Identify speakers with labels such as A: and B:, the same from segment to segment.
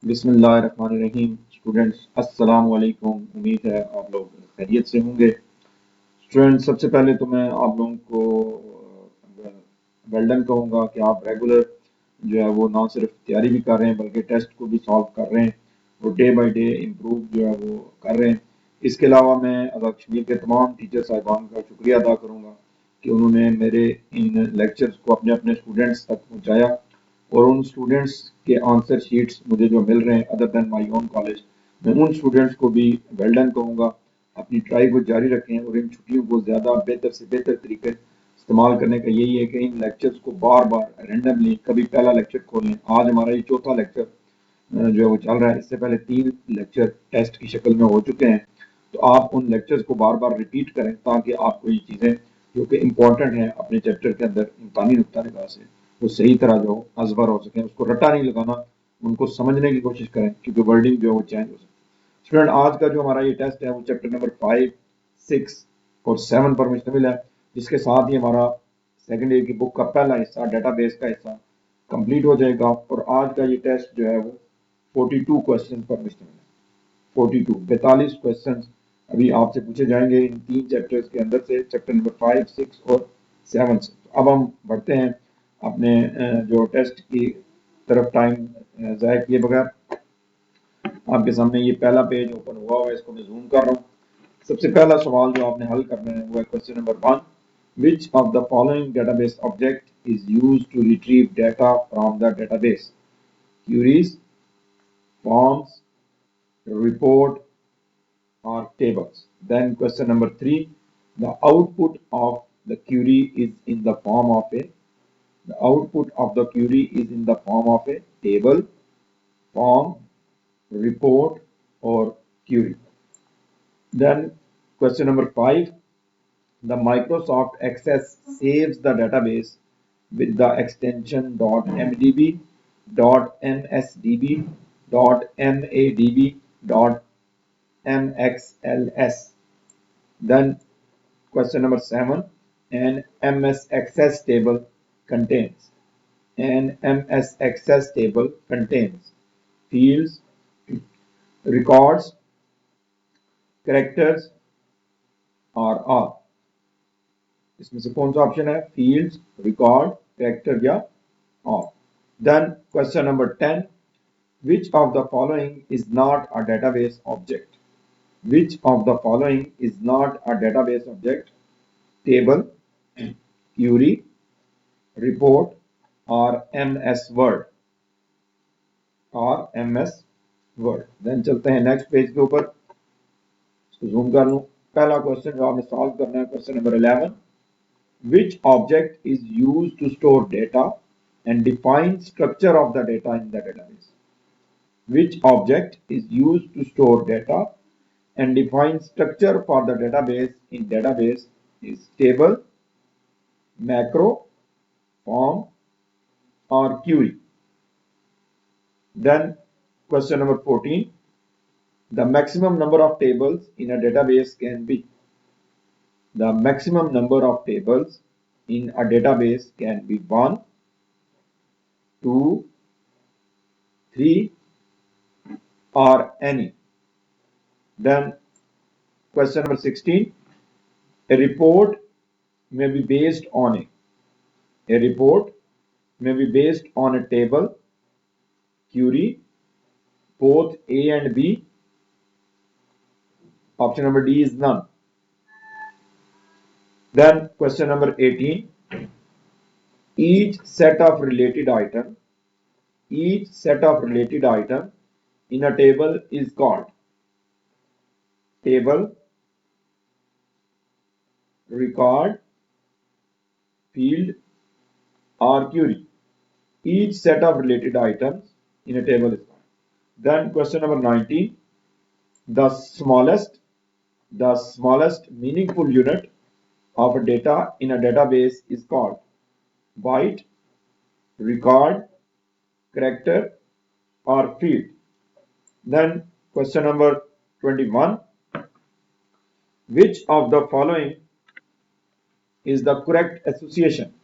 A: बिस्मिल्लाहिर्रहमानिर्रहीम। स्टूडेंट्स अस्सलाम वालेकुम। उम्मीद है आप लोग खैरियत से होंगे। स्टूडेंट्स, सबसे पहले तो मैं आप लोगों को वेल डन कहूँगा कि आप रेगुलर जो है वो ना सिर्फ तैयारी भी कर रहे हैं बल्कि टेस्ट को भी सॉल्व कर रहे हैं और डे बाय डे इम्प्रूव जो है वो कर रहे हैं। इसके अलावा मैं अदा कश्मीर के तमाम टीचर साहिबान का शुक्रिया अदा करूँगा कि उन्होंने मेरे इन लेक्चर्स को अपने अपने स्टूडेंट्स तक पहुँचाया और उन स्टूडेंट्स के आंसर शीट्स मुझे जो मिल रहे हैं other than my own college, मैं उन स्टूडेंट्स को भी वेल डन कहूँगा। अपनी ट्राई को जारी रखें और इन छुट्टियों को ज़्यादा बेहतर से बेहतर तरीके इस्तेमाल करने का यही है कि इन लेक्चर्स को बार बार रैंडमली कभी पहला लेक्चर खोल लें। आज हमारा ये चौथा लेक्चर जो है वो चल रहा है। इससे पहले 3 लेक्चर टेस्ट की शक्ल में हो चुके हैं। तो आप उन लेक्चर्स को बार बार रिपीट करें ताकि आपको ये चीज़ें जो कि इम्पोर्टेंट हैं अपने चैप्टर के अंदर इम्कानी नुक्ता निगाह से वो सही तरह जो अजबर हो सके, उसको रट्टा नहीं लगाना, उनको समझने की कोशिश करें क्योंकि वर्डिंग जो है वो चेंज हो सकती है। स्टूडेंट, आज का जो हमारा ये टेस्ट है वो चैप्टर नंबर 5, 6 और 7 पर मुश्तमिल है, जिसके साथ ही हमारा सेकेंड ईयर की बुक का पहला हिस्सा डेटाबेस का हिस्सा कंप्लीट हो जाएगा। और आज का ये टेस्ट जो है वो 42 क्वेश्चन पर मुश्तमिल है। 42 क्वेश्चन अभी आपसे पूछे जाएंगे इन 3 चैप्टर्स के अंदर से, चैप्टर नंबर 5, 6 और 7 से। तो अब हम बढ़ते हैं अपने जो टेस्ट की तरफ। टाइम ज़ाया किए बगैर आपके सामने ये पहला पेज ओपन हुआ हुआ है, इसको मैं जूम कर रहा हूँ। सबसे पहला सवाल जो आपने हल करना है वो है question number 1। Which of the following database object is used to retrieve data from the database? Queries, forms, report or tables. Then question number 3, the output of the query is in the form of a table, form, report or query. Then question number 5, the Microsoft Access saves the database with the extension .mdb, .msdb, .madb, .mxls. Then question number 7, an MS Access table contains. An MS Access table contains fields, records, characters और R। इसमें से कौन सा option है? fields, record, character या R। Then question number 10, which of the following is not a database object? Which of the following is not a database object? Table, query, report और MS Word then चलते हैं next page के ऊपर। इसको zoom कर लूं। पहला question जो आपने सॉल्व करना है, question number 11, which object is used to store data and define structure of the data in the database? Which object is used to store data and define structure for the database in database is table, macro, form or query. Then question number 14, the maximum number of tables in a database can be. The maximum number of tables in a database can be 1, 2, 3 or any. Then question number 16, a report may be based on a report may be based on a table, query, both A and B. Option number D is none. Then question number 18, each set of related item in a table is called table, record, field or query. Each set of related items in a table is called. Then question number 19, the smallest meaningful unit of data in a database is called byte, record, character or field. Then question number 21, which of the following is the correct association?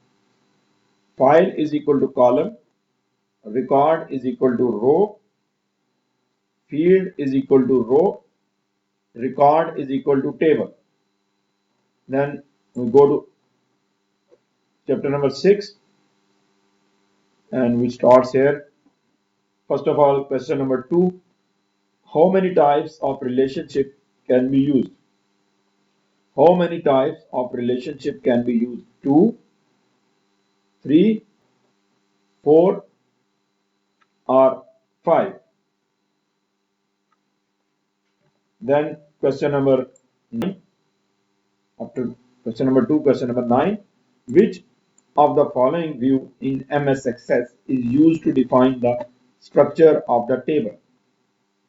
A: File is equal to column, record is equal to row, field is equal to row, record is equal to table. Then we go to chapter number 6 and we start here. First of all, question number 2. How many types of relationship can be used? How many types of relationship can be used? 2, 3, 4 or 5. Then question number 9. After question number 2, question number 9. Which of the following view in MS Access is used to define the structure of the table?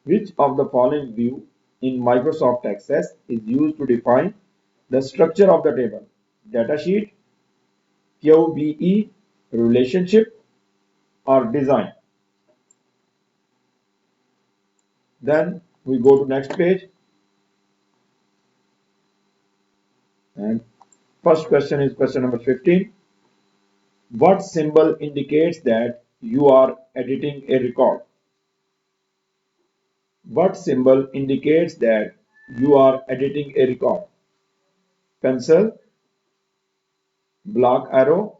A: Which of the following view in Microsoft Access is used to define the structure of the table? Datasheet, QBE, relationship, or design? Then we go to next page. And first question is question number 15. What symbol indicates that you are editing a record? What symbol indicates that you are editing a record? Pencil, black arrow,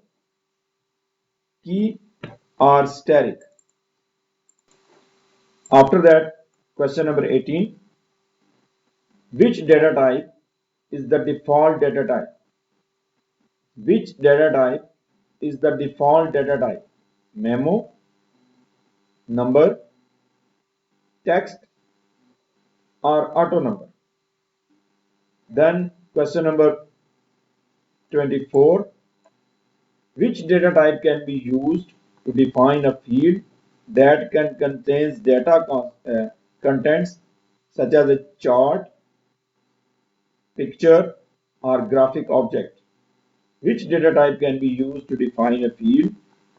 A: key, or steric? After that, question number 18. Which data type is the default data type? Which data type is the default data type? Memo, number, text, or auto number? Then question number 24. Which data type can be used to define a field that can contains data contents such as a chart, picture, or graphic object? Which data type can be used to define a field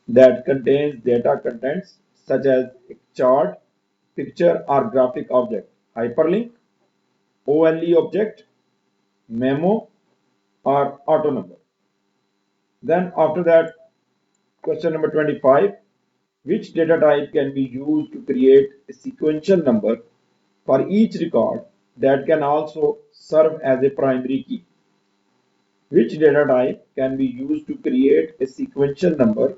A: that contains data contents such as a chart, picture, or graphic object? Hyperlink, OLE object, memo, or auto number? Then after that, question number 25. Which data type can be used to create a sequential number for each record that can also serve as a primary key? Which data type can be used to create a sequential number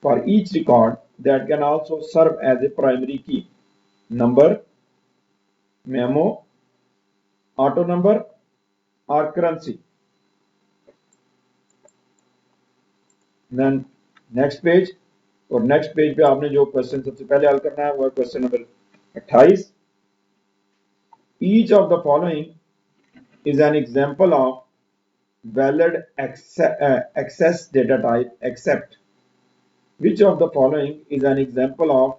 A: for each record that can also serve as a primary key? Number, memo, auto number, or currency? Then next page, और next page पे आपने जो question सबसे पहले हल करना है वो है question number 28. Each of the following is an example of valid access data type except. Which of the following is an example of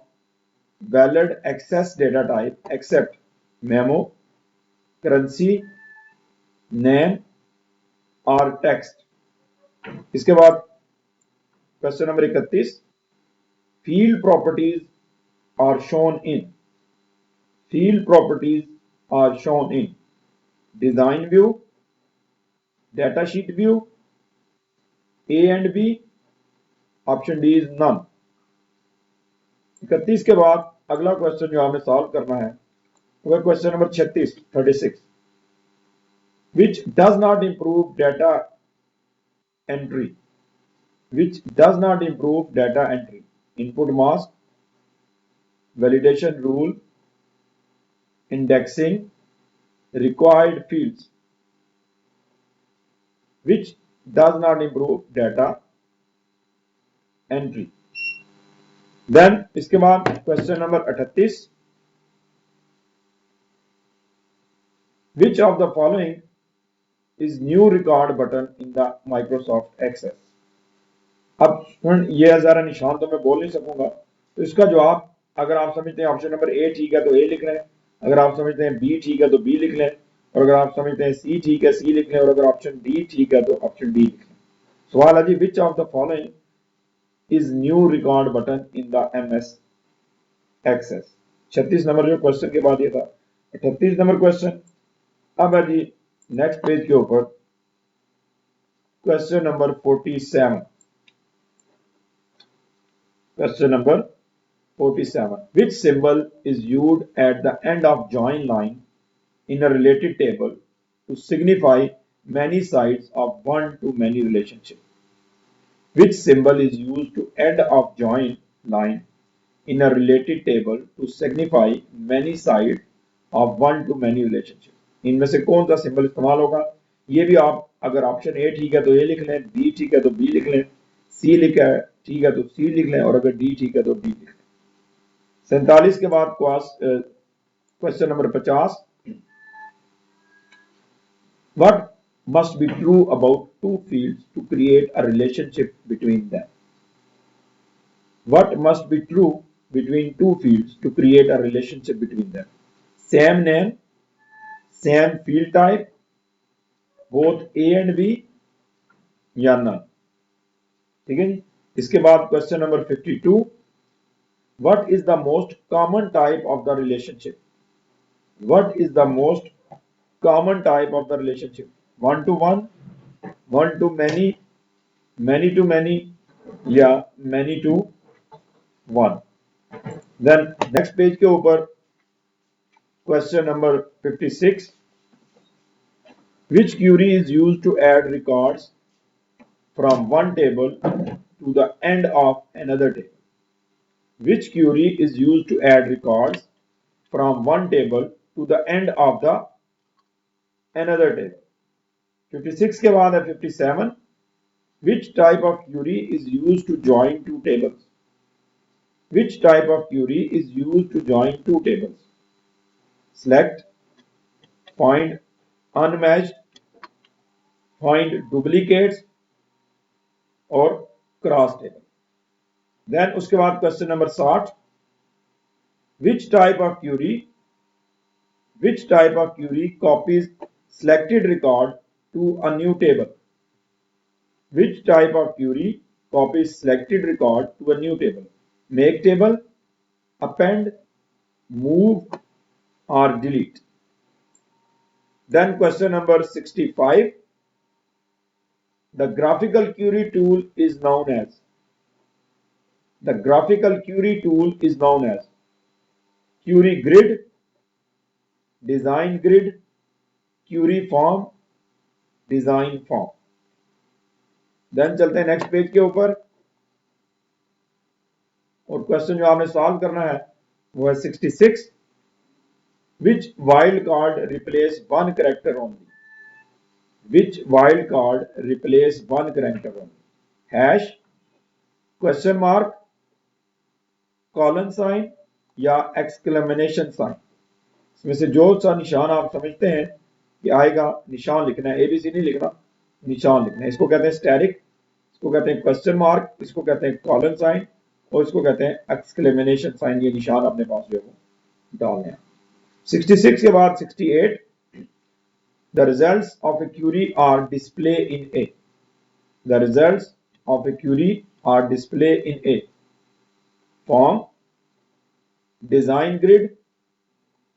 A: valid access data type except memo, currency, name और text? इसके बाद question number 31. Field properties are shown in. Field properties are shown in design view, datasheet view, A and B. Option D is none. 31 के बाद अगला question जो हमें solve करना है वह question number 36 which does not improve data entry. Which does not improve data entry. Input mask, validation rule, indexing, required fields. Which does not improve data entry. Then इसके बाद question number 38. Which of the following is new record button in the Microsoft Access? अब ये ज़रा निशान तो मैं बोल नहीं सकूंगा, तो इसका जवाब अगर आप समझते हैं ऑप्शन नंबर ए ठीक है तो ए लिख लें, अगर आप समझते हैं बी ठीक है तो बी लिख लें, और अगर आप समझते हैं सी ठीक है सी लिख लें, और अगर ऑप्शन डी ठीक है तो ऑप्शन डी लिख लें. सवाल है जी which of the following is new record button in the MS Access. 36 number जो क्वेश्चन के बाद ये था. 38 नंबर क्वेश्चन. अब है जी नेक्स्ट पेज के ऊपर question number 47. Question number 47. Which symbol is used at the end of join line in a related table to signify many sides of one-to-many relationship? Which symbol is used to end of join line in a related table to signify many sides of one-to-many relationship? इनमें से कौन सा symbol इस्तेमाल होगा? ये भी आप अगर ऑप्शन ए ठीक है तो ए लिख लें, बी ठीक है तो बी लिख लें, सी लिखा है ठीक है तो सी लिख लें, और अगर डी ठीक है तो डी लिख लें। 47 के बाद question number 50. What must be true about two fields to create a relationship between them? What must be true between two fields to create a relationship between them? Same name, same field type, both A and B, या none? ठीक है जी। इसके बाद question number 52. What is the most common type of the relationship? What is the most common type of the relationship? One to one, one to many, many to many, या many to one? Then next page के ऊपर question number 56. Which query is used to add records from one table to the end of another table? Which query is used to add records from one table to the end of the another table? 56 के बाद है 57. Which type of query is used to join two tables? Which type of query is used to join two tables? Select, find unmatched, find duplicates और cross table. Then उसके बाद question number 60. Which type of query copies selected record to a new table? Which type of query copies selected record to a new table? Make table, append, move or delete. Then question number 65. The graphical query tool is known as. The graphical query tool is known as query grid, design grid, query form, design form. Then चलते हैं next page के ऊपर, और question जो आपने solve करना है वो है 66. Which wild card replace one character only? Which wild card replace one character only? Hash, question mark, colon sign या एक्सक्लेमेशन साइन? इसमें से जो सा निशान आप समझते हैं कि आएगा निशान लिखना है, एबीसी नहीं लिखना, निशान लिखना है. इसको कहते हैं स्टैटिक, इसको कहते हैं क्वेश्चन मार्क, इसको कहते हैं कॉलन साइन और इसको कहते हैं एक्सक्लेमेशन साइन. ये निशान अपने पास जो है डालने हैं. 66 के बाद 68. The results of a query are display in A. The results of a query are display in A. Form, design grid,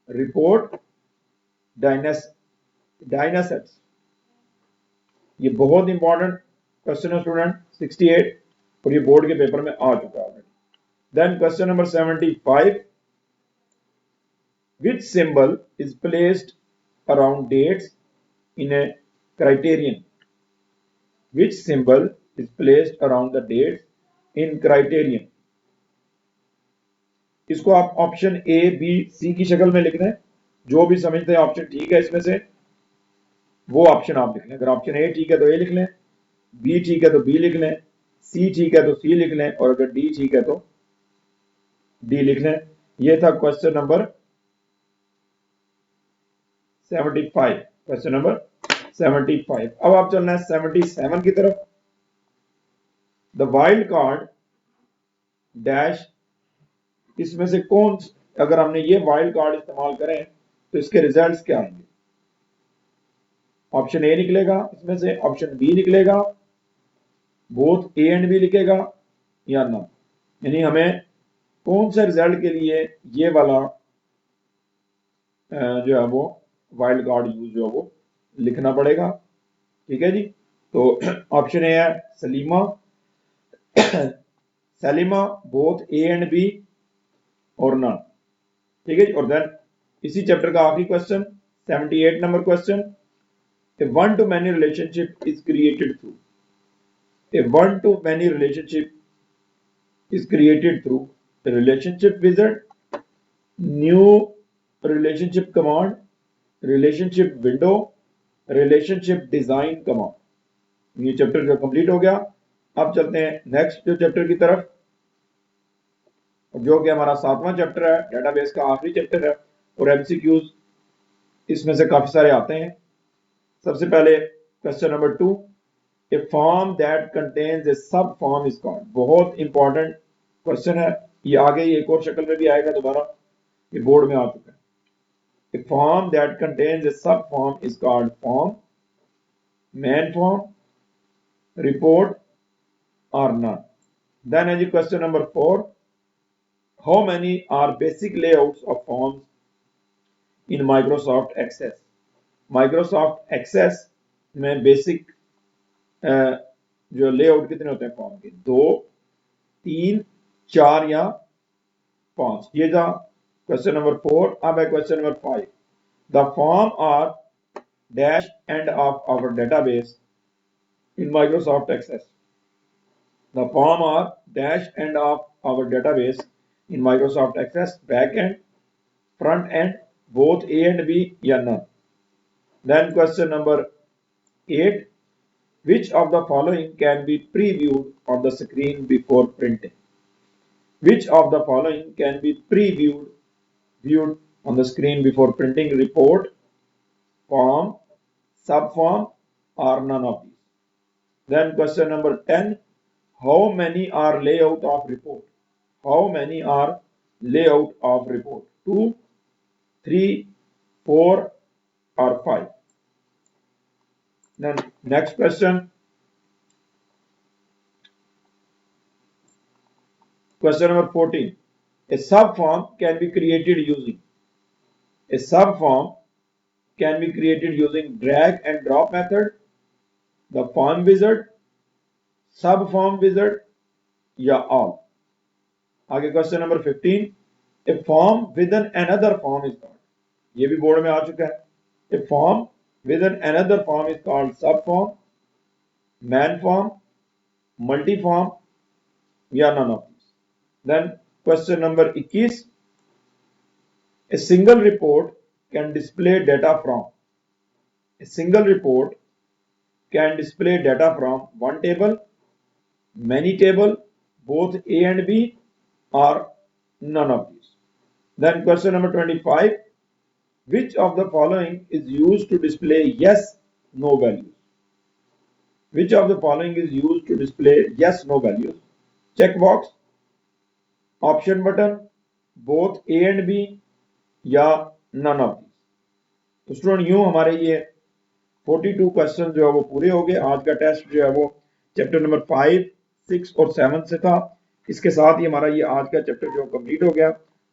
A: report, dynasets. ये बहुत इंपॉर्टेंट क्वेश्चन है स्टूडेंट 68, और ये बोर्ड के पेपर में आ चुका है. Then question number 75. Which symbol is placed around dates in a criterion? Which symbol is placed around the dates in criterion? इसको आप ऑप्शन ए बी सी की शक्ल में लिख दें, जो भी समझते हैं ऑप्शन ठीक है इसमें से वो ऑप्शन आप लिख लें. अगर ऑप्शन ए ठीक है तो ए लिख लें, बी ठीक है तो बी लिख लें, सी ठीक है तो सी लिख लें, और अगर डी ठीक है तो डी लिख लें. ये था क्वेश्चन नंबर 75. Question number 75. अब आप चलना है 77 की तरफ. द वाइल्ड कार्ड डैश, इसमें से कौन, अगर हमने ये वाइल्ड कार्ड इस्तेमाल करें तो इसके रिजल्ट्स क्या आएंगे? ऑप्शन ए निकलेगा, इसमें से ऑप्शन बी निकलेगा, बोथ ए एंड बी लिखेगा, या ना. यानी हमें कौन से रिजल्ट के लिए ये वाला जो है वो वाइल्ड कार्ड यूज जो है वो लिखना पड़ेगा. ठीक है जी. तो ऑप्शन ए है सलीमा, सलीमा बोथ ए एंड बी और नॉन। ठीक है जी। और देन इसी चैप्टर का आखिरी question 78 number question, a one to many relationship is created through, a one to many relationship is created through the relationship wizard, new relationship command, relationship window, relationship design command। ये chapter जो complete हो गया। अब चलते हैं next जो chapter की तरफ, जो कि हमारा 7वां चैप्टर है, डेटाबेस का आखिरी चैप्टर है। और एमसीक्यूज इसमें से काफी सारे आते हैं। सबसे पहले question number 2, a form that contains a sub form is called. बहुत इंपॉर्टेंट क्वेश्चन है ये, आगे एक और शक्ल में भी आएगा दोबारा, ये बोर्ड में आ चुका है। A form that contains a sub form is called form, main form, report और नॉन। देन है जी question number 4, how many are basic layouts of forms in Microsoft Access. Microsoft Access में बेसिक जो layout कितने होते हैं form के? 2, 3, 4 या 5। ये था क्वेश्चन नंबर 4। अब है question number 5, the form are dash end of our database in Microsoft Access. The form are dash end of our database in Microsoft Access, back end, front end, both A and B या none. Then question number 8, which of the following can be previewed on the screen before printing? Which of the following can be viewed on the screen before printing? Report, form, subform, or none of these? Then question number 10, how many are layout of report? How many are layout of report? 2, 3, 4 or 5? Then next question, question number 14, a subform can be created using, a subform can be created using drag and drop method, the form wizard, subform wizard या all। आगे question number 15, a form within another form is called, ये भी board में आ चुका है, a form within another form is called subform, man form, multiform या none of these। Then question number 21, a single report can display data from, a single report can display data from one table, many table, both A and B, or none of these। Then question number 25, which of the following is used to display yes, no values? Which of the following is used to display yes, no values? Checkbox, option button, both A and B या none of these। तो student यूं हमारे ये 42 question जो है वो पूरे हो गए। आज का टेस्ट जो है वो चैप्टर नंबर 5, 6 और 7 से था। इसके साथ ही हमारा ये आज का चैप्टर जो कंप्लीट हो गया।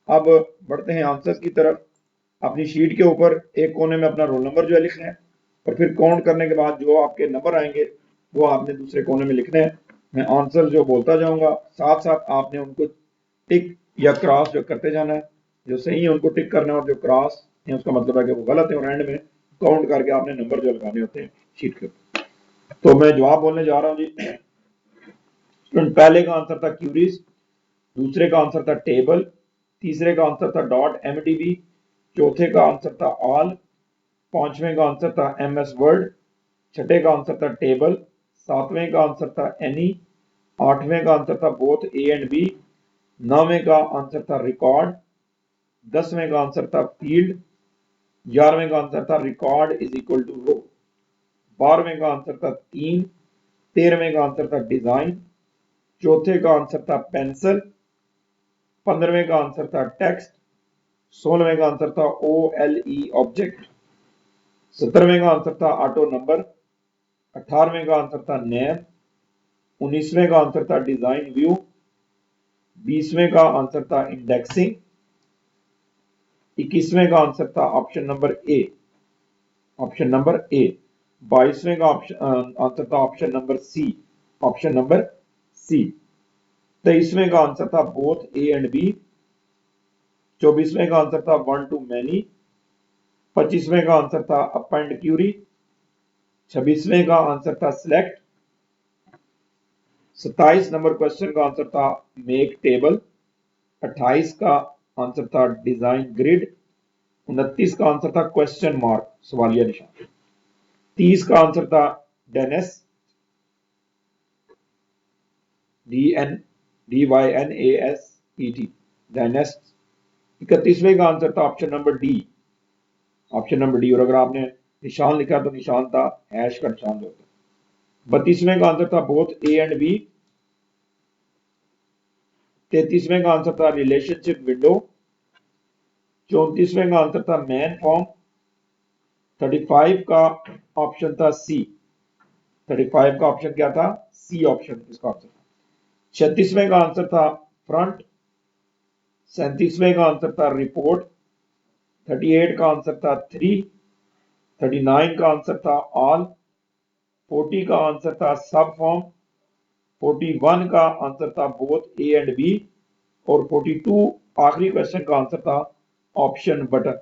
A: अब बढ़ते हैं आंसर्स की तरफ। अपनी शीट के ऊपर एक कोने में अपना रोल नंबर जो है लिखना है, और फिर काउंट करने के बाद जो आपके नंबर आएंगे वो आपने दूसरे कोने में लिखने हैं। मैं आंसर जो बोलता जाऊंगा, साथ साथ आपने उनको टिक या क्रॉस जो करते जाना है। जो सही है उनको टिक करना है, और जो क्रॉस है उसका मतलब है कि वो गलत है, और एंड में काउंट करके आपने नंबर जो लगाने होते हैं शीट के ऊपर। तो मैं जवाब बोलने जा रहा हूँ जी। पहले का आंसर था क्यूरीज, दूसरे का आंसर था टेबल, तीसरे का आंसर था डॉट एमडीबी, चौथे का आंसर था ऑल, पांचवें का आंसर था एमएस वर्ड, छठे का आंसर था टेबल, सातवें का आंसर था एनी, आठवें का आंसर था बोथ ए एंड बी, नौवें का आंसर था रिकॉर्ड, 10वें का आंसर था फील्ड, 11वें का आंसर था रिकॉर्ड इज इक्वल टू रो, 12वें का आंसर था 3, 13वें का आंसर था डिजाइन, चौथे का आंसर था पेंसिल, 15वें का आंसर था टेक्स्ट, 16वें का आंसर था OLE ऑब्जेक्ट, 17वें का आंसर था ऑटो नंबर, 18वें का आंसर था नेम, 19वें का आंसर था डिजाइन व्यू, 20वें का आंसर था इंडेक्सिंग, 21वें का आंसर था option number A, option number A, 22वें का आंसर था option number C, option number C, 23वें का आंसर था बोथ ए एंड बी, 24वें का आंसर था वन टू मैनी। 25वें का आंसर था अपेंड क्यूरी। 26वें का आंसर था सिलेक्ट। 27 नंबर क्वेश्चन का आंसर था मेक टेबल। 28 का आंसर था डिजाइन ग्रिड। 29 का आंसर था क्वेश्चन मार्क, सवालिया निशान। 30 का आंसर था डेनेस, DYNASET, डेनेस्ट। 31वें का आंसर था option number D, option number D. और अगर आपने निशान लिखा तो निशान था हैश का निशान होता है। 32वें का आंसर था बोथ ए एंड बी। 33वें का आंसर था रिलेशनशिप विंडो। 34वें का आंसर था मैन फॉर्म। 35 का ऑप्शन था सी। 35 का ऑप्शन क्या था? सी ऑप्शन इसका आंसर था। 36वें का आंसर था फ्रंट। 37वें का आंसर था रिपोर्ट। 38 का आंसर था थ्री। 39 का आंसर था ऑल। 40 का आंसर था सब फॉर्म। 41 का आंसर था बोथ ए एंड बी। और 42 आखिरी क्वेश्चन का आंसर था ऑप्शन बटन।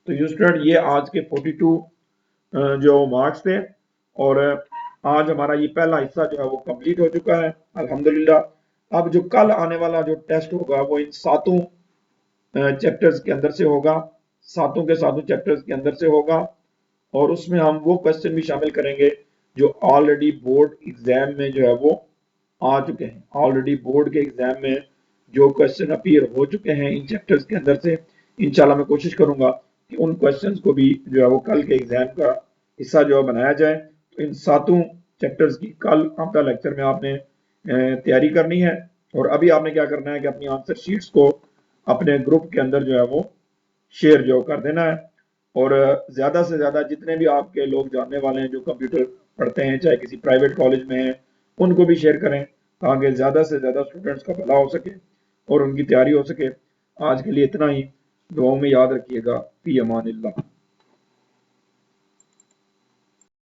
A: तो यू स्टूडेंट, ये आज के 42 जो मार्क्स थे। और आज हमारा ये पहला हिस्सा जो है वो कंप्लीट हो चुका है अल्हम्दुलिल्लाह। अब जो कल आने वाला जो टेस्ट होगा वो इन सातों चैप्टर्स के अंदर से होगा, सातों के सातों चैप्टर्स के अंदर से होगा। और उसमें हम वो क्वेश्चन भी शामिल करेंगे जो ऑलरेडी बोर्ड एग्जाम में जो है वो आ चुके हैं। ऑलरेडी बोर्ड के एग्जाम में जो क्वेश्चन अपीयर हो चुके हैं इन चैप्टर्स के अंदर से, इंशाल्लाह मैं कोशिश करूंगा कि उन क्वेश्चंस को भी जो है वो कल के एग्जाम का हिस्सा जो है बनाया जाए। तो इन सातों चैप्टर्स की कल आपका लेक्चर में आपने तैयारी करनी है। और अभी आपने क्या करना है कि अपनी आंसर शीट्स को अपने ग्रुप के अंदर जो है वो शेयर जो कर देना है। और ज्यादा से ज्यादा जितने भी आपके लोग जानने वाले हैं जो कंप्यूटर पढ़ते हैं, चाहे किसी प्राइवेट कॉलेज में हैं, उनको भी शेयर करें ताकि ज्यादा से ज्यादा स्टूडेंट्स का भला हो सके और उनकी तैयारी हो सके। आज के लिए इतना ही। दुआओं में याद रखिएगा। फी अमानिल्लाह।